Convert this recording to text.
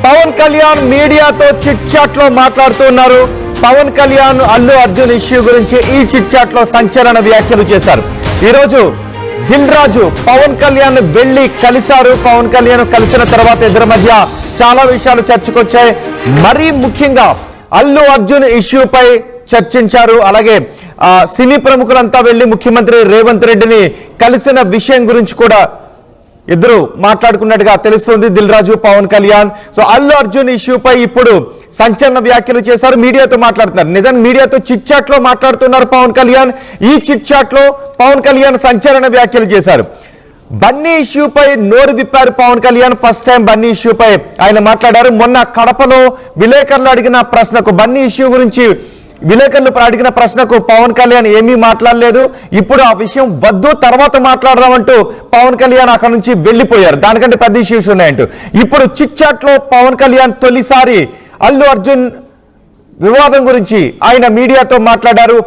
పవన్ కళ్యాణ్ మీడియాతో chit chat లో మాట్లాడుతున్నారు. పవన్ కళ్యాణ్ అల్లు అర్జున్ ఇష్యూ గురించి ఈ చిట్ చాట్ లో సంచలన వ్యాఖ్యలు చేశారు. ఈ రోజు దిల్ రాజు పవన్ కళ్యాణ్ వెళ్లి కలిశారు. పవన్ కళ్యాణ్ కలిసిన తర్వాత ఇద్దరి మధ్య చాలా విషయాలు చర్చకొచ్చాయి. మరీ ముఖ్యంగా అల్లు అర్జున్ ఇష్యూపై చర్చించారు. అలాగే సినీ ప్రముఖులంతా వెళ్లి ముఖ్యమంత్రి రేవంత్ రెడ్డిని కలిసిన విషయం గురించి కూడా ఇద్దరు మాట్లాడుకున్నట్టుగా తెలుస్తుంది. దిల్ రాజు పవన్ కళ్యాణ్. సో అల్లు అర్జున్ ఇష్యూపై ఇప్పుడు సంచలన వ్యాఖ్యలు చేశారు. మీడియాతో మాట్లాడుతున్నారు. నిజానికి మీడియాతో చిట్ చాట్ లో మాట్లాడుతున్నారు పవన్ కళ్యాణ్. ఈ చిట్ చాట్ లో పవన్ కళ్యాణ్ సంచలన వ్యాఖ్యలు చేశారు. బన్నీ ఇష్యూపై నోరు విప్పారు పవన్ కళ్యాణ్. ఫస్ట్ టైం బన్నీ ఇష్యూపై ఆయన మాట్లాడారు. మొన్న కడపలో విలేకరులు అడిగిన ప్రశ్నకు, బన్నీ ఇష్యూ గురించి విలేకరులు అడిగిన ప్రశ్నకు పవన్ కళ్యాణ్ ఏమీ మాట్లాడలేదు. ఇప్పుడు ఆ విషయం వద్దు, తర్వాత మాట్లాడదామంటూ పవన్ కళ్యాణ్ అక్కడ నుంచి వెళ్లిపోయారు. దానికంటే పెద్ద ఇష్యూస్ ఉన్నాయంటూ ఇప్పుడు చిట్ చాట్ లో పవన్ కళ్యాణ్ తొలిసారి అల్లు అర్జున్ వివాదం గురించి ఆయన మీడియాతో మాట్లాడారు.